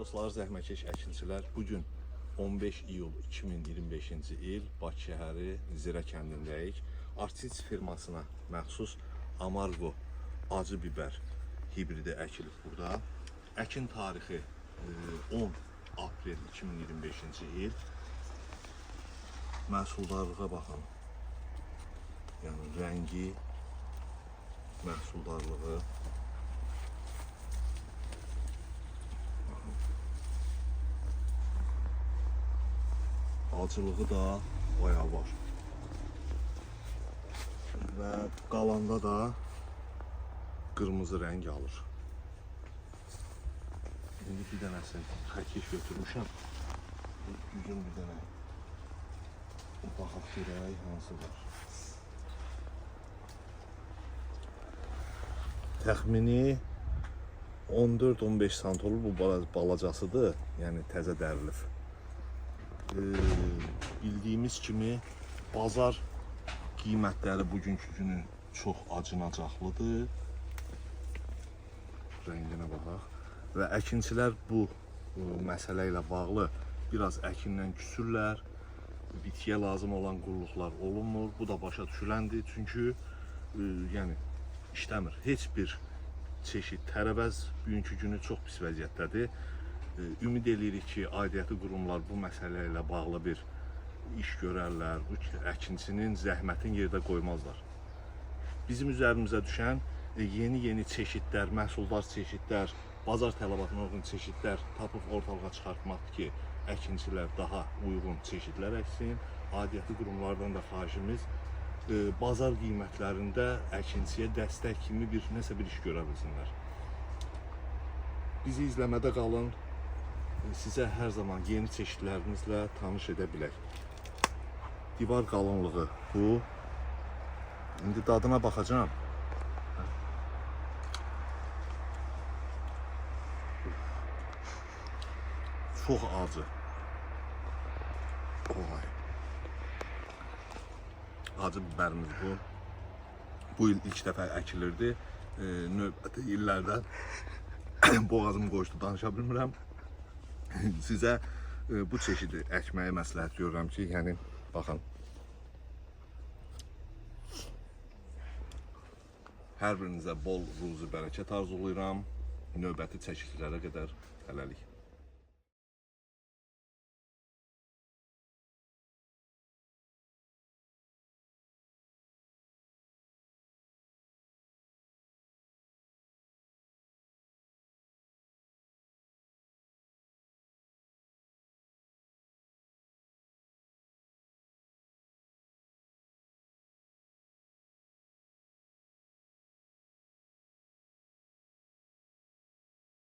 dostlar, zəhmətkeş əkinçilər, bugün 15 iyul 2025-ci il Bakı şəhəri Zirə kəndindəyik. Artist firmasına məxsus Amargo acı biber hibridi əkilib burada. Əkin tarixi 10 aprel 2025-ci il. Məhsuldarlığa baxın. Yəni rəngi, məhsuldarlığı. Acılığı da bayağı var. Və qalanda da qırmızı rəng alır. İndi bir dənəsi xəkiş götürmüşəm. Düzün bir dənə baxaq görək hansı var. Təxmini 14-15 sant olur, bu balacasıdır. Yəni təzə dərilib. Bildiyimiz kimi bazar qiymətləri bugünkü günü çox acınacaqlıdır. Rənginə baxaq. Və əkinçilər bu məsələ ilə bağlı biraz əkindən küsürlər. Bitkiyə lazım olan quruluqlar olunmur. Bu da başa düşüləndir. Çünki yəni işləmir. Heç bir çeşid tərəvəz bugünkü günü çox pis vəziyyətdədir. Ümid edirik ki, aidiyyəti qurumlar bu məsələ ilə bağlı bir iş görərlər, bu əkinçinin zəhmətin yerdə qoymazlar. Bizim üzərimizə düşən yeni çeşidlər, məhsuldar çeşidlər, bazar tələbatına uyğun çeşidlər tapıb ortalığa çıxartmaqdır ki, əkinçilər daha uyğun çeşidlər əksin. Aidiyyəti qurumlardan da xahişimiz bazar qiymətlərində əkinçiyə dəstək kimi nəsə bir iş görə bilsinlər. Bizi izləmədə qalın. Sizə hər zaman yeni çeşidlərimizlə tanış edə bilək. Divar qalınlığı bu. İndi dadına baxacağım. Çox acı. Acı biberimiz bu. Bu il ilk dəfə əkilirdi. Növbəti illərdə boğazım qoşdu, danışa bilmirəm. Sizə bu çeşidi əkməyi məsləhət görürəm ki, yəni baxın. Hər birinizə bol ruzi bərəkət arzulayıram. Növbəti çəkililərə qədər hələlik.